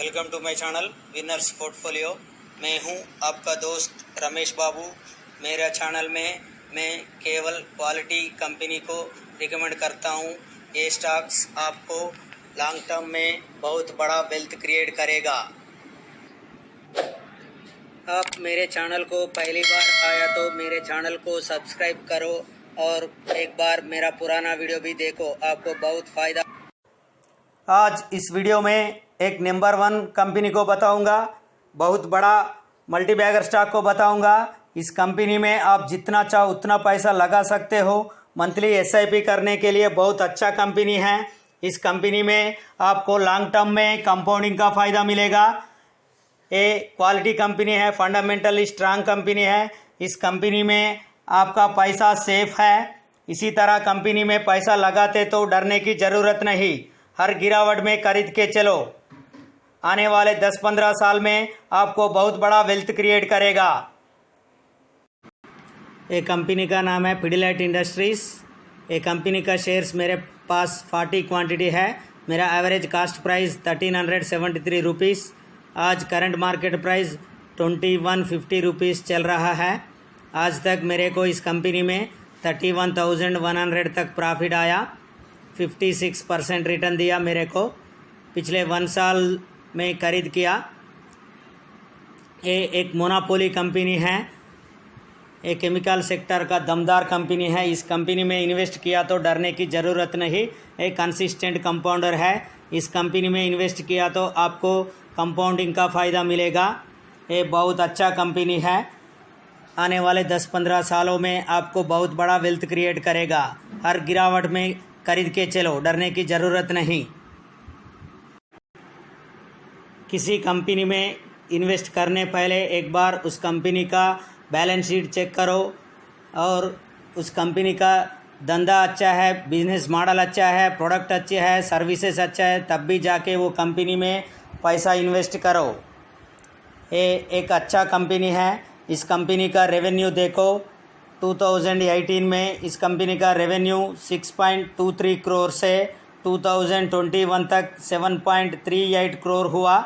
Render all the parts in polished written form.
Welcome to my channel winners portfolio. मैं हूं आपका दोस्त रमेश बाबू। मेरा चैनल में मैं केवल क्वालिटी कंपनी को रिकमेंड करता हूं। ये स्टॉक्स आपको लॉन्ग टर्म में बहुत बड़ा वेल्थ क्रिएट करेगा। आप मेरे चैनल को पहली बार आया तो मेरे चैनल को सब्सक्राइब करो और एक बार मेरा पुराना वीडियो भी देखो, आपको बहुत फ़ायदा। आज इस वीडियो में एक नंबर 1 कंपनी को बताऊंगा, बहुत बड़ा मल्टीबैगर स्टॉक को बताऊंगा। इस कंपनी में आप जितना चाहो उतना पैसा लगा सकते हो। मंथली एसआईपी करने के लिए बहुत अच्छा कंपनी है। इस कंपनी में आपको लॉन्ग टर्म में कंपाउंडिंग का फ़ायदा मिलेगा। ये क्वालिटी कंपनी है, फंडामेंटली स्ट्रांग कंपनी है। इस कंपनी में आपका पैसा सेफ है। इसी तरह कंपनी में पैसा लगाते तो डरने की ज़रूरत नहीं। हर गिरावट में खरीद के चलो। आने वाले 10-15 साल में आपको बहुत बड़ा वेल्थ क्रिएट करेगा। ये कंपनी का नाम है पिडिलाइट इंडस्ट्रीज़। ये कंपनी का शेयर्स मेरे पास 40 क्वांटिटी है। मेरा एवरेज कास्ट प्राइस 1373 रुपीज़। आज करंट मार्केट प्राइस 2150 रुपीज़ चल रहा है। आज तक मेरे को इस कंपनी में 31,100 तक प्रॉफिट आया। 56% रिटर्न दिया मेरे को। पिछले 1 साल में खरीद किया। ये एक मोनोपोली कंपनी है। एक केमिकल सेक्टर का दमदार कंपनी है। इस कंपनी में इन्वेस्ट किया तो डरने की ज़रूरत नहीं। एक कंसिस्टेंट कंपाउंडर है। इस कंपनी में इन्वेस्ट किया तो आपको कंपाउंडिंग का फ़ायदा मिलेगा। ये बहुत अच्छा कंपनी है। आने वाले 10-15 सालों में आपको बहुत बड़ा वेल्थ क्रिएट करेगा। हर गिरावट में खरीद के चलो, डरने की ज़रूरत नहीं। किसी कंपनी में इन्वेस्ट करने पहले एक बार उस कंपनी का बैलेंस शीट चेक करो और उस कंपनी का धंधा अच्छा है, बिजनेस मॉडल अच्छा है, प्रोडक्ट अच्छे है, सर्विसेज अच्छा है, तब भी जाके वो कंपनी में पैसा इन्वेस्ट करो। ये एक अच्छा कंपनी है। इस कंपनी का रेवेन्यू देखो। 2018 में इस कंपनी का रेवेन्यू 6.23 करोड़ से 2021 तक 7.38 करोड़ हुआ।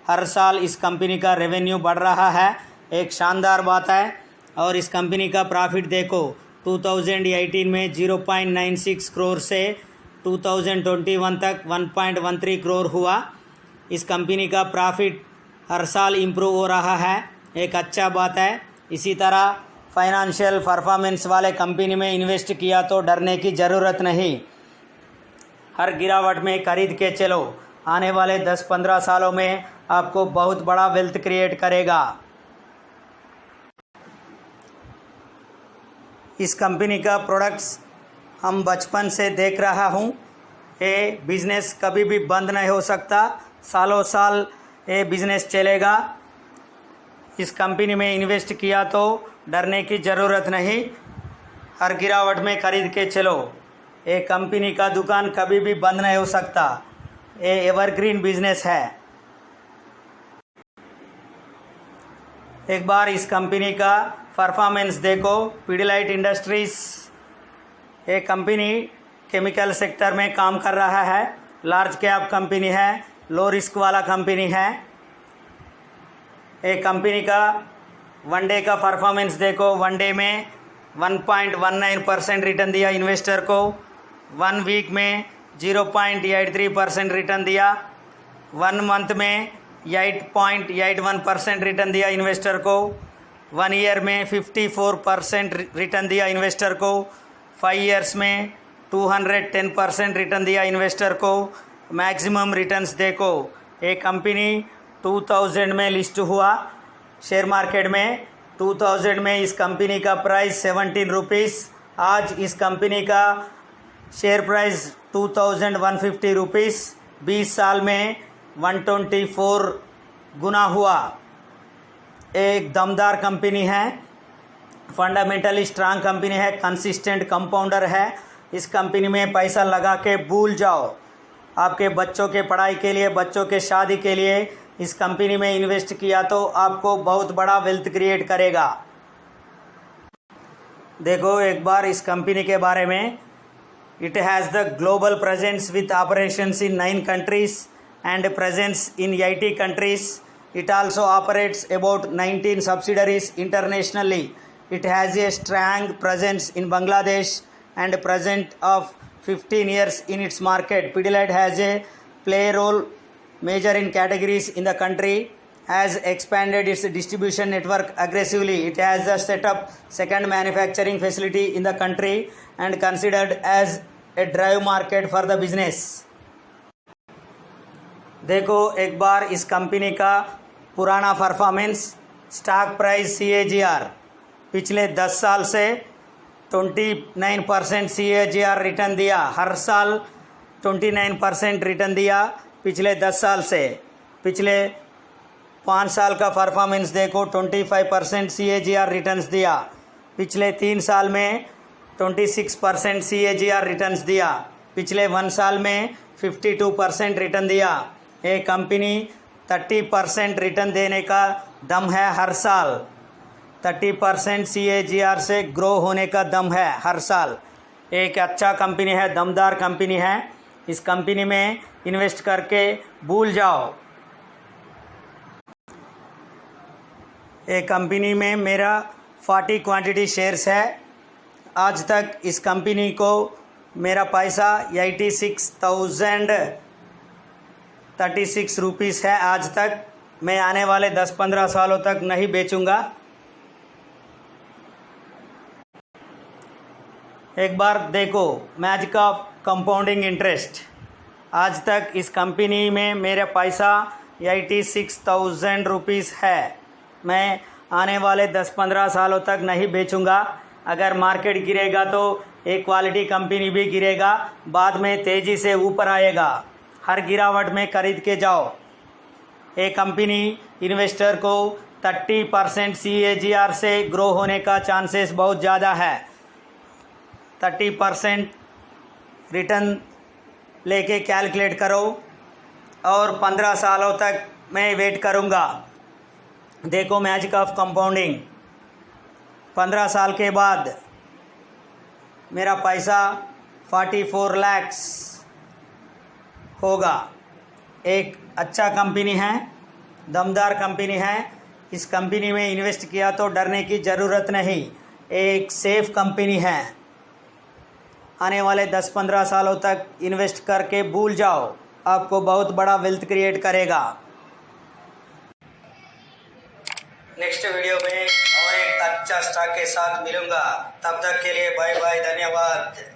हर साल इस कंपनी का रेवेन्यू बढ़ रहा है, एक शानदार बात है। और इस कंपनी का प्रॉफिट देखो। 2018 में 0.96 करोड़ से 2021 तक 1.13 करोड़ हुआ। इस कंपनी का प्रॉफिट हर साल इम्प्रूव हो रहा है, एक अच्छा बात है। इसी तरह फाइनेंशियल परफॉर्मेंस वाले कंपनी में इन्वेस्ट किया तो डरने की ज़रूरत नहीं। हर गिरावट में खरीद के चलो। आने वाले 10-15 सालों में आपको बहुत बड़ा वेल्थ क्रिएट करेगा। इस कंपनी का प्रोडक्ट्स हम बचपन से देख रहा हूँ। ये बिज़नेस कभी भी बंद नहीं हो सकता, सालों साल ये बिज़नेस चलेगा। इस कंपनी में इन्वेस्ट किया तो डरने की ज़रूरत नहीं। हर गिरावट में खरीद के चलो। ये कंपनी का दुकान कभी भी बंद नहीं हो सकता। ये एवरग्रीन बिजनेस है। एक बार इस कंपनी का परफॉर्मेंस देखो। पिडिलाइट इंडस्ट्रीज़ ये कंपनी केमिकल सेक्टर में काम कर रहा है। लार्ज कैप कंपनी है, लो रिस्क वाला कंपनी है। एक कंपनी का वनडे का परफॉर्मेंस देखो। वनडे में 1.19% रिटर्न दिया इन्वेस्टर को। 1 वीक में 0.83% रिटर्न दिया। 1 मंथ में 8.81% रिटर्न दिया इन्वेस्टर को। 1 ईयर में 54% रिटर्न दिया इन्वेस्टर को। 5 ईयर्स में 210% रिटर्न दिया इन्वेस्टर को। मैक्सिमम रिटर्न्स देखो। एक कंपनी 2000 में लिस्ट हुआ शेयर मार्केट में। 2000 में इस कंपनी का प्राइस 17 रुपीज़। आज इस कंपनी का शेयर प्राइस 2150 रुपीज़। 20 साल में 124 गुना हुआ। एक दमदार कंपनी है, फंडामेंटली स्ट्रांग कंपनी है, कंसिस्टेंट कंपाउंडर है। इस कंपनी में पैसा लगा के भूल जाओ। आपके बच्चों के पढ़ाई के लिए, बच्चों के शादी के लिए इस कंपनी में इन्वेस्ट किया तो आपको बहुत बड़ा वेल्थ क्रिएट करेगा। देखो एक बार इस कंपनी के बारे में। It has the global presence with operations in 9 countries and presence in 80 countries. It also operates about 19 subsidiaries internationally. It has a strong presence in Bangladesh and present of 15 years in its market. Pidilite has a play role major in categories in the country, has expanded its distribution network aggressively. It has set up second manufacturing facility in the country and considered as a drive market for the business. देखो एक बार इस company का पुराना performance, stock price CAGR पिछले 10 साल से 29% CAGR return दिया, हर साल 29% रिटर्न दिया पिछले 10 साल से। पिछले 5 साल का परफॉर्मेंस देखो, 25% CAGR रिटर्न्स दिया। पिछले 3 साल में 26% CAGR रिटर्न्स दिया। पिछले 1 साल में 52% रिटर्न दिया। ये कंपनी 30% रिटर्न देने का दम है हर साल। 30% CAGR से ग्रो होने का दम है हर साल। एक अच्छा कंपनी है, दमदार कंपनी है। इस कंपनी में इन्वेस्ट करके भूल जाओ। ये कंपनी में मेरा 40 क्वांटिटी शेयर्स है। आज तक इस कंपनी को मेरा पैसा 86,036 रुपीस है। आज तक मैं आने वाले 10-15 सालों तक नहीं बेचूंगा। एक बार देखो मैजिक ऑफ कंपाउंडिंग इंटरेस्ट। आज तक इस कंपनी में मेरा पैसा 86,000 रुपीस है। मैं आने वाले 10-15 सालों तक नहीं बेचूंगा। अगर मार्केट गिरेगा तो एक क्वालिटी कंपनी भी गिरेगा, बाद में तेज़ी से ऊपर आएगा। हर गिरावट में खरीद के जाओ। एक कंपनी इन्वेस्टर को 30% CAGR से ग्रो होने का चांसेस बहुत ज़्यादा है। 30% रिटर्न लेके कैलकुलेट करो और 15 सालों तक मैं वेट करूँगा। देखो मैजिक ऑफ कंपाउंडिंग। 15 साल के बाद मेरा पैसा 44 लाख होगा। एक अच्छा कंपनी है, दमदार कंपनी है। इस कंपनी में इन्वेस्ट किया तो डरने की ज़रूरत नहीं। एक सेफ कंपनी है। आने वाले 10-15 सालों तक इन्वेस्ट करके भूल जाओ, आपको बहुत बड़ा वेल्थ क्रिएट करेगा। नेक्स्ट वीडियो में और एक अच्छा स्टॉक के साथ मिलूंगा। तब तक के लिए बाय बाय, धन्यवाद।